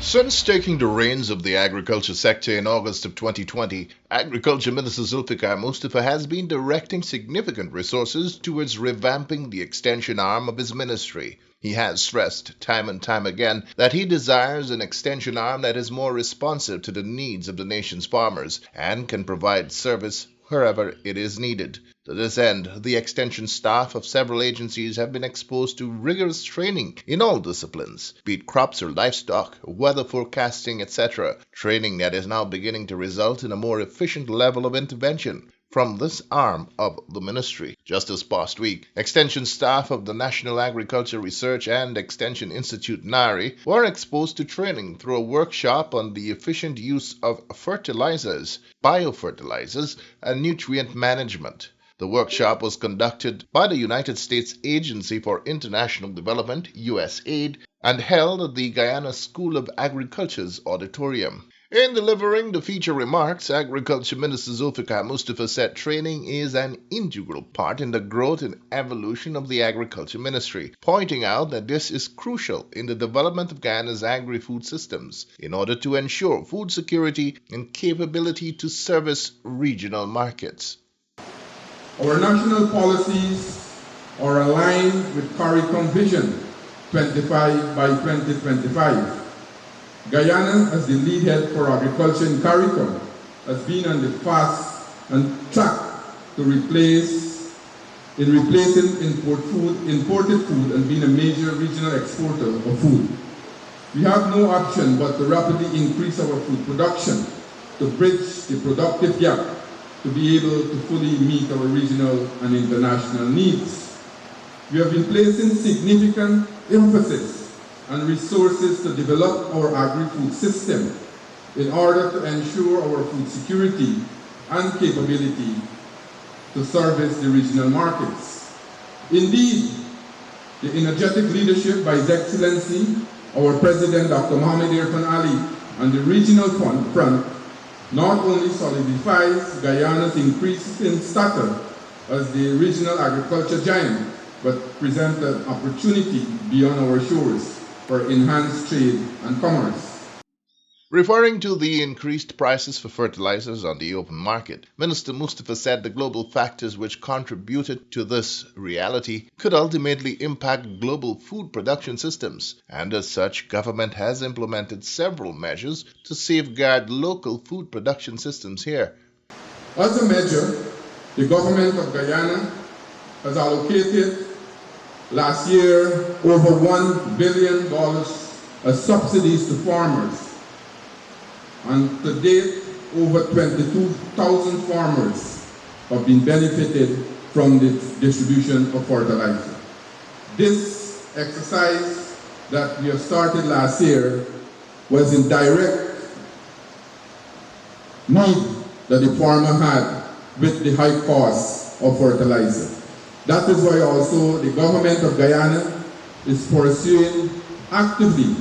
Since taking the reins of the agriculture sector in August of 2020, Agriculture Minister Zulfikar Mustafa has been directing significant resources towards revamping the extension arm of his ministry. He has stressed time and time again that he desires an extension arm that is more responsive to the needs of the nation's farmers and can provide service wherever it is needed. To this end, the extension staff of several agencies have been exposed to rigorous training in all disciplines, be it crops or livestock, weather forecasting, etc., training that is now beginning to result in a more efficient level of intervention from this arm of the ministry. Just this past week, extension staff of the National Agriculture Research and Extension Institute NARI were exposed to training through a workshop on the efficient use of fertilizers, biofertilizers, and nutrient management. The workshop was conducted by the United States Agency for International Development, USAID, and held at the Guyana School of Agriculture's auditorium. In delivering the feature remarks, Agriculture Minister Zulfikar Mustafa said training is an integral part in the growth and evolution of the Agriculture Ministry, pointing out that this is crucial in the development of Guyana's agri-food systems in order to ensure food security and capability to service regional markets. Our national policies are aligned with CARICOM Vision 25 by 2025. Guyana, as the lead head for agriculture in CARICOM, has been on the fast and track to replacing imported food and being a major regional exporter of food. We have no option but to rapidly increase our food production to bridge the productive gap to be able to fully meet our regional and international needs. We have been placing significant emphasis and resources to develop our agri-food system in order to ensure our food security and capability to service the regional markets. Indeed, the energetic leadership by His Excellency, our President Dr. Mohamed Irfan Ali, and the regional front not only solidifies Guyana's increasing stature as the regional agriculture giant, but presents an opportunity beyond our shores for enhanced trade and commerce. Referring to the increased prices for fertilizers on the open market, Minister Mustafa said the global factors which contributed to this reality could ultimately impact global food production systems, and as such, government has implemented several measures to safeguard local food production systems here. As a measure, the government of Guyana has allocated last year over $1 billion as subsidies to farmers. And to date, over 22,000 farmers have been benefited from the distribution of fertilizer. This exercise that we have started last year was in direct need that the farmer had with the high cost of fertilizer. That is why also the government of Guyana is pursuing actively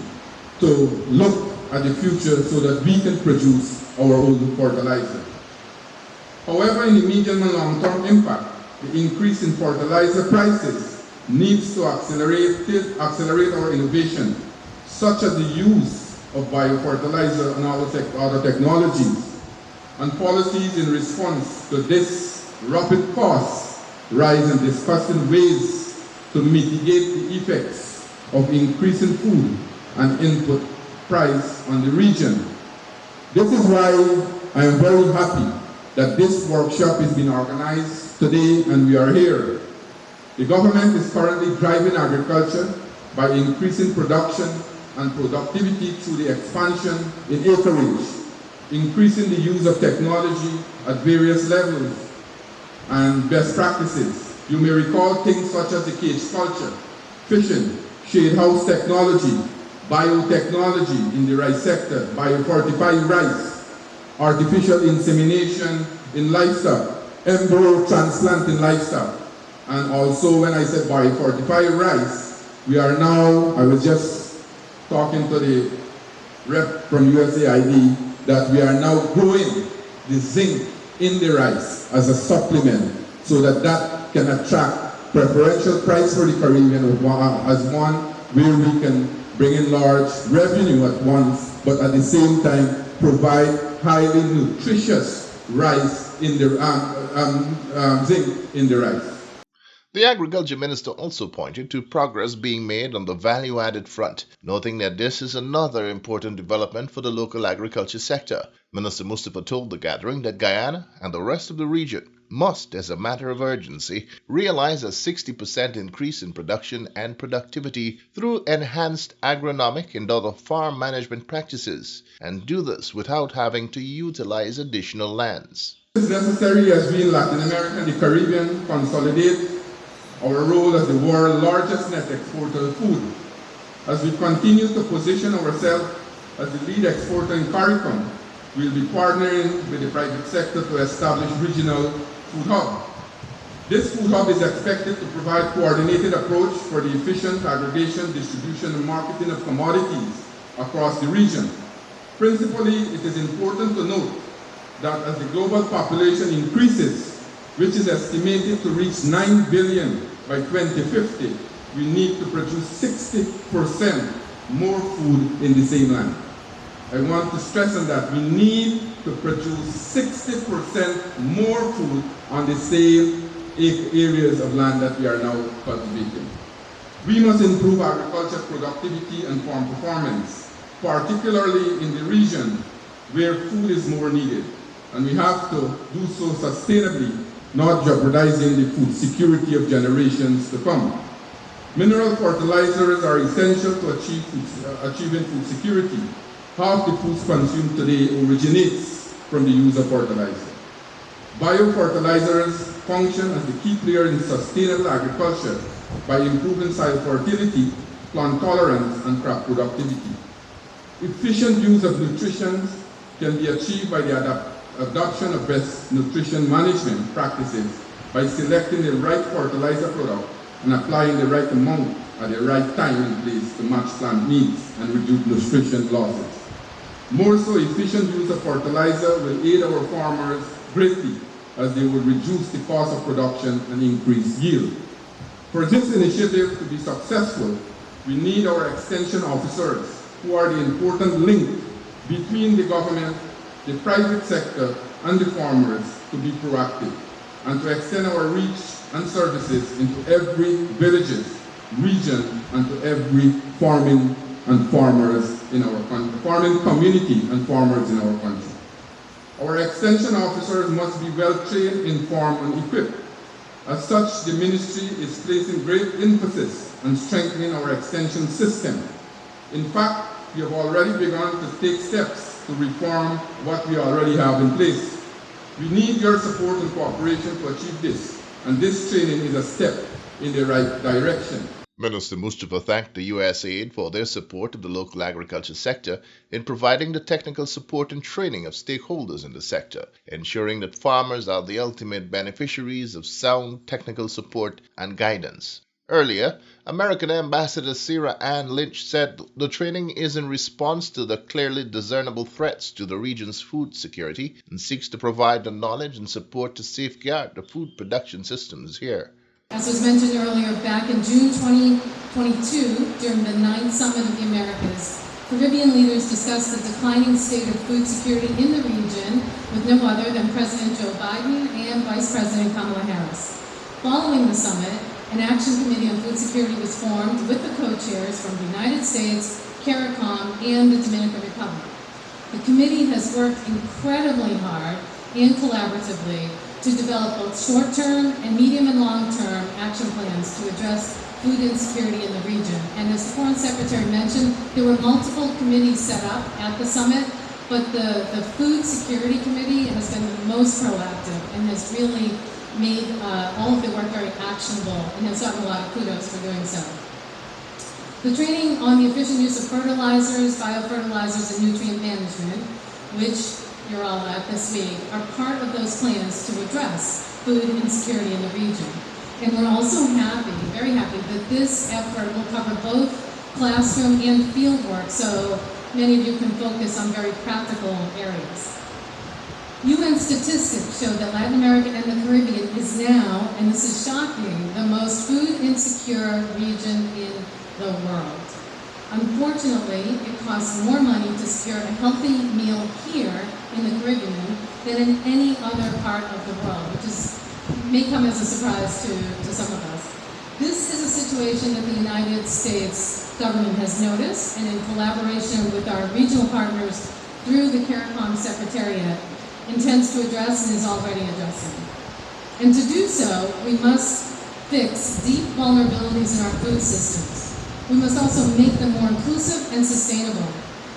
to look at the future so that we can produce our own fertilizer. However, in the medium and long-term impact, the increase in fertilizer prices needs to accelerate our innovation, such as the use of biofertilizer and other technologies, and policies in response to this rapid cost rise and discussing ways to mitigate the effects of increasing food and input price on the region. This is why I am very happy that this workshop is being organized today and we are here. The government is currently driving agriculture by increasing production and productivity through the expansion in acreage, increasing the use of technology at various levels and best practices. You may recall things such as the cage culture, fishing, shade house technology, biotechnology in the rice sector, biofortified rice, artificial insemination in livestock, embryo transplant in livestock, and also when I said biofortified rice, we are now, I was just talking to the rep from USAID that we are now growing the zinc in the rice as a supplement so that that can attract preferential price for the Caribbean as one where we can bring in large revenue at once, but at the same time provide highly nutritious rice in the zinc in the rice. The Agriculture Minister also pointed to progress being made on the value-added front, noting that this is another important development for the local agriculture sector. Minister Mustafa told the gathering that Guyana and the rest of the region must, as a matter of urgency, realize a 60% increase in production and productivity through enhanced agronomic and other farm management practices, and do this without having to utilize additional lands. It is necessary as we in Latin America and the Caribbean consolidate our role as the world's largest net exporter of food. As we continue to position ourselves as the lead exporter in CARICOM, we will be partnering with the private sector to establish regional food hub. This food hub is expected to provide coordinated approach for the efficient aggregation, distribution, and marketing of commodities across the region. Principally, it is important to note that as the global population increases, which is estimated to reach 9 billion by 2050, we need to produce 60% more food in the same land. I want to stress on that. We need to produce 60% more food on the same areas of land that we are now cultivating. We must improve agriculture productivity and farm performance, particularly in the region where food is more needed. And we have to do so sustainably, not jeopardizing the food security of generations to come. Mineral fertilizers are essential to achieving food security. Half the foods consumed today originates from the use of fertilizer. Biofertilizers function as the key player in sustainable agriculture by improving soil fertility, plant tolerance, and crop productivity. Efficient use of nutrition can be achieved by the adoption of best nutrition management practices by selecting the right fertilizer product and applying the right amount at the right time and place to match plant needs and reduce nutrition losses. More so, efficient use of fertilizer will aid our farmers greatly as they will reduce the cost of production and increase yield. For this initiative to be successful, we need our extension officers, who are the important link between the government, the private sector, and the farmers, to be proactive and to extend our reach and services into every villages, region, and to every farming and farmers in our country, farming community and farmers in our country. Our extension officers must be well trained, informed, and equipped. As such, the ministry is placing great emphasis on strengthening our extension system. In fact, we have already begun to take steps to reform what we already have in place. We need your support and cooperation to achieve this, and this training is a step in the right direction. Minister Mustafa thanked the USAID for their support of the local agriculture sector in providing the technical support and training of stakeholders in the sector, ensuring that farmers are the ultimate beneficiaries of sound technical support and guidance. Earlier, American Ambassador Sarah Ann Lynch said the training is in response to the clearly discernible threats to the region's food security and seeks to provide the knowledge and support to safeguard the food production systems here. As was mentioned earlier, back in June 2022, during the 9th Summit of the Americas, Caribbean leaders discussed the declining state of food security in the region with no other than President Joe Biden and Vice President Kamala Harris. Following the summit, an action committee on food security was formed with the co-chairs from the United States, CARICOM, and the Dominican Republic. The committee has worked incredibly hard and collaboratively to develop both short-term and medium and long-term action plans to address food insecurity in the region. And as the Foreign Secretary mentioned, there were multiple committees set up at the summit, but the Food Security Committee has been the most proactive and has really made all of the work very actionable and has gotten a lot of kudos for doing so. The training on the efficient use of fertilizers, biofertilizers, and nutrient management, which you're all at this week, are part of those plans to address food insecurity in the region. And we're also happy, very happy, that this effort will cover both classroom and field work, so many of you can focus on very practical areas. UN statistics show that Latin America and the Caribbean is now, and this is shocking, the most food insecure region in the world. Unfortunately, it costs more money to secure a healthy meal here in the Caribbean than in any other part of the world, which may come as a surprise to some of us. This is a situation that the United States government has noticed, and in collaboration with our regional partners through the CARICOM Secretariat, intends to address and is already addressing. And to do so, we must fix deep vulnerabilities in our food systems. We must also make them more inclusive and sustainable.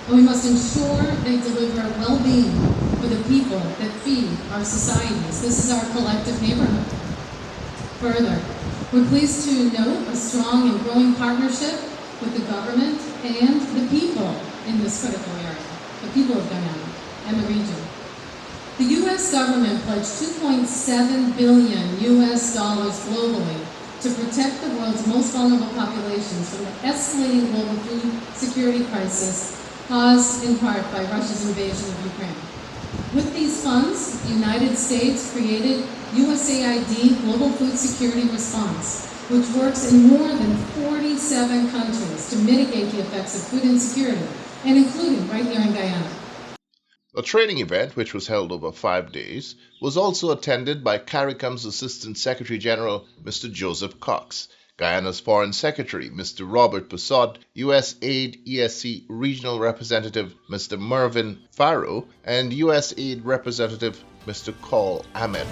And we must ensure they deliver well-being for the people that feed our societies. This is our collective neighborhood. Further, we're pleased to note a strong and growing partnership with the government and the people in this critical area, the people of Guyana and the region. The U.S. government pledged $2.7 billion globally to protect the world's most vulnerable populations from the escalating global food security crisis caused in part by Russia's invasion of Ukraine. With these funds, the United States created USAID Global Food Security Response, which works in more than 47 countries to mitigate the effects of food insecurity, and including right here in Guyana. The training event, which was held over 5 days, was also attended by CARICOM's Assistant Secretary General, Mr. Joseph Cox, Guyana's Foreign Secretary, Mr. Robert Persaud, USAID ESC Regional Representative, Mr. Mervyn Farrow, and USAID Representative, Mr. Cole Ahmed.